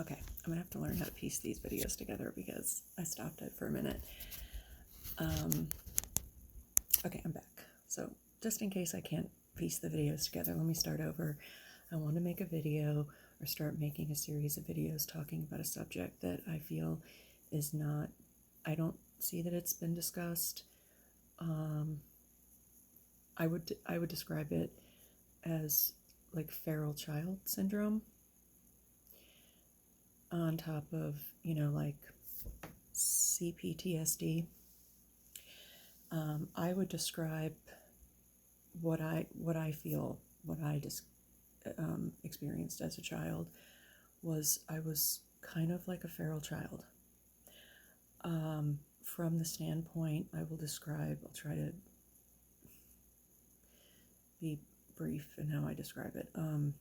Okay, I'm gonna have to learn how to piece these videos together because I stopped it for a minute. Okay, I'm back. So just in case I can't piece the videos together, let me start over. I want to make a video or start making a series of videos talking about a subject that I feel is not, I don't see that it's been discussed. I would describe it as like feral child syndrome on top of, like C-PTSD. I would describe what I feel, what I just experienced as a child was I was kind of like a feral child. From the standpoint, I'll try to be brief in how I describe it. I'm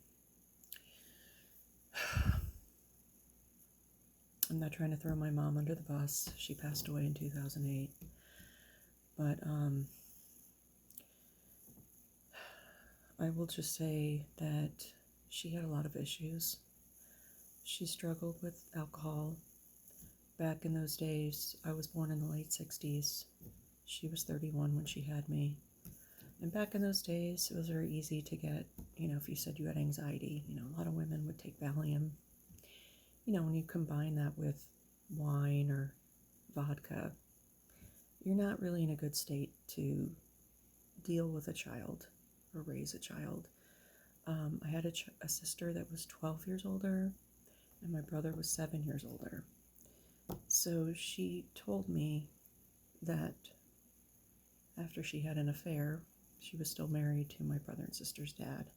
not trying to throw my mom under the bus. She passed away in 2008. But I will just say that she had a lot of issues. She struggled with alcohol. Back in those days, I was born in the late 60s. She was 31 when she had me. And back in those days, it was very easy to get, if you said you had anxiety, a lot of women would take Valium. When you combine that with wine or vodka, you're not really in a good state to deal with a child or raise a child. I had a sister that was 12 years older, and my brother was 7 years older. So she told me that after she had an affair, she was still married to my brother and sister's dad.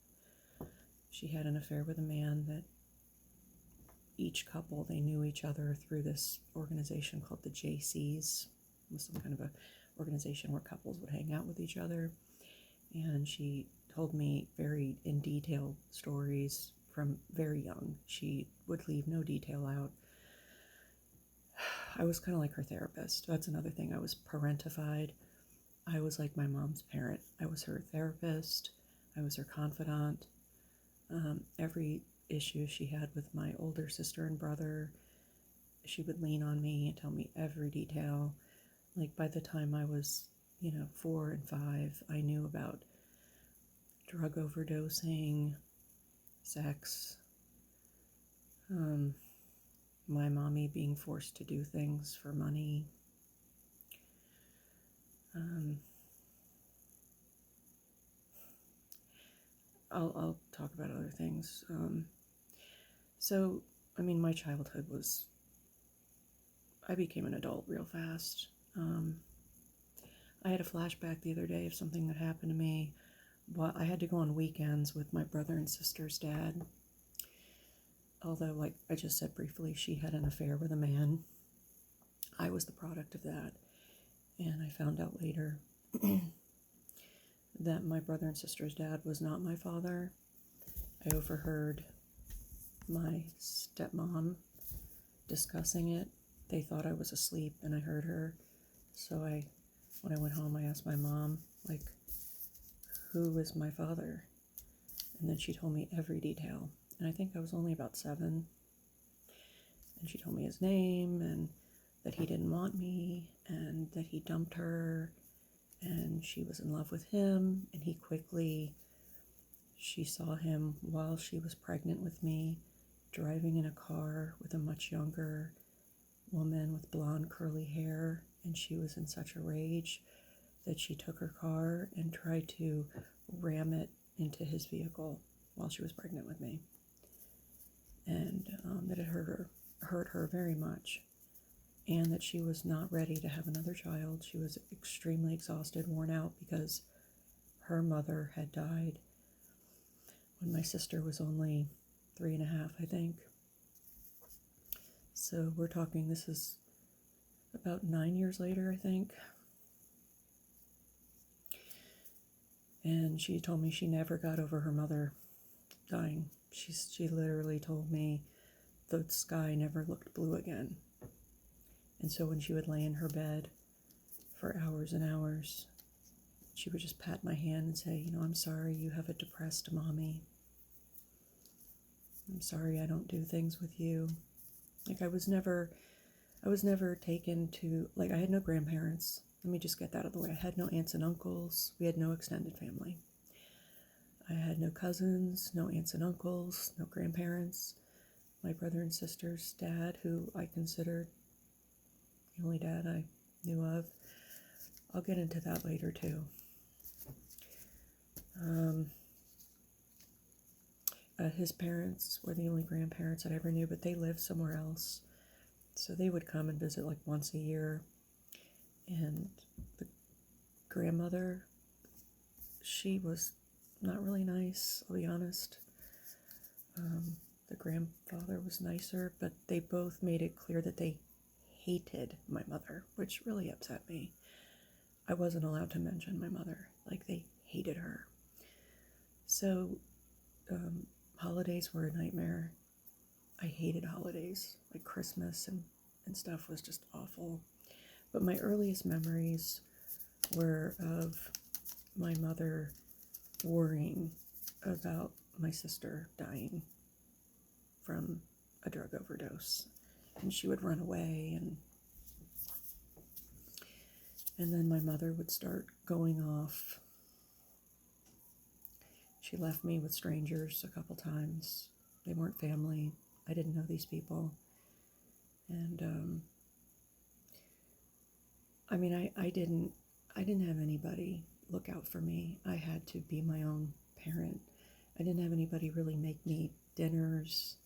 She had an affair with a man that each couple, they knew each other through this organization called the JCs. It was some kind of a organization where couples would hang out with each other. And she told me very in detail stories from very young. She would leave no detail out. I was kind of like her therapist. That's another thing. I was parentified. I was like my mom's parent. I was her therapist. I was her confidant. Every issue she had with my older sister and brother, she would lean on me and tell me every detail. Like by the time I was, 4 and 5, I knew about drug overdosing, sex, my mommy being forced to do things for money. I'll talk about other things. My childhood was, I became an adult real fast. I had a flashback the other day of something that happened to me. Well, I had to go on weekends with my brother and sister's dad. Although, like I just said briefly, she had an affair with a man. I was the product of that. And I found out later that my brother and sister's dad was not my father. I overheard my stepmom discussing it. They thought I was asleep and I heard her. So when I went home, I asked my mom, who is my father? And then she told me every detail. And I think I was only about 7. And she told me his name and that he didn't want me and that he dumped her and she was in love with him. And she saw him while she was pregnant with me, driving in a car with a much younger woman with blonde curly hair. And she was in such a rage that she took her car and tried to ram it into his vehicle while she was pregnant with me. And that it hurt her very much. And that she was not ready to have another child. She was extremely exhausted, worn out, because her mother had died when my sister was only 3.5, I think. So we're talking, this is about 9 years later, I think. And she told me she never got over her mother dying. She literally told me the sky never looked blue again. And so when she would lay in her bed for hours and hours, she would just pat my hand and say, I'm sorry you have a depressed mommy. I'm sorry I don't do things with you. Like I was never taken to, like, I had no grandparents. Let me just get that out of the way. I had no aunts and uncles. We had no extended family. I had no cousins, no aunts and uncles, no grandparents. My brother and sister's dad, who I considered the only dad I knew of. I'll get into that later too. Um, his parents were the only grandparents I ever knew, but they lived somewhere else. So they would come and visit like once a year. And the grandmother, she was not really nice, I'll be honest. The grandfather was nicer, but they both made it clear that they hated my mother, which really upset me. I wasn't allowed to mention my mother. Like, they hated her. So, holidays were a nightmare. I hated holidays. Like, Christmas and stuff was just awful. But my earliest memories were of my mother worrying about my sister dying from a drug overdose. And she would run away, and then my mother would start going off. She left me with strangers a couple times. They weren't family. I didn't know these people. And I mean, I didn't have anybody look out for me. I had to be my own parent. I didn't have anybody really make me dinners.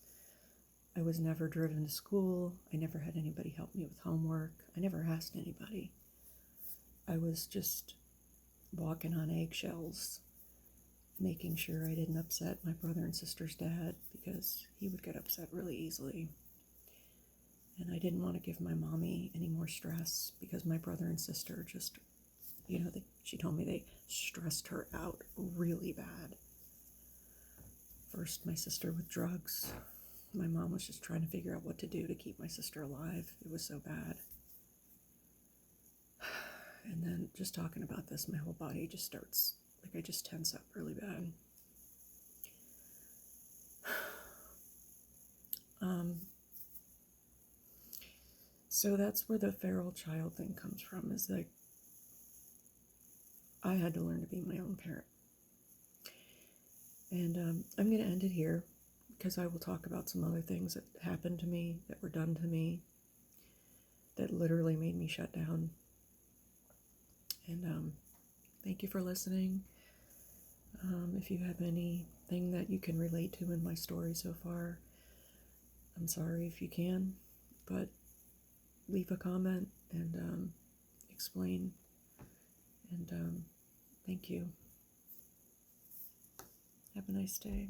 I was never driven to school. I never had anybody help me with homework. I never asked anybody. I was just walking on eggshells, making sure I didn't upset my brother and sister's dad, because he would get upset really easily. And I didn't want to give my mommy any more stress, because my brother and sister just, she told me they stressed her out really bad. First, my sister with drugs. My mom was just trying to figure out what to do to keep my sister alive. It was so bad. And then just talking about this, my whole body just starts, like, I just tense up really bad. So that's where the feral child thing comes from, is like, I had to learn to be my own parent. And I'm going to end it here, because I will talk about some other things that happened to me, that were done to me, that literally made me shut down. And thank you for listening. If you have anything that you can relate to in my story so far, I'm sorry if you can, but leave a comment and explain. And thank you. Have a nice day.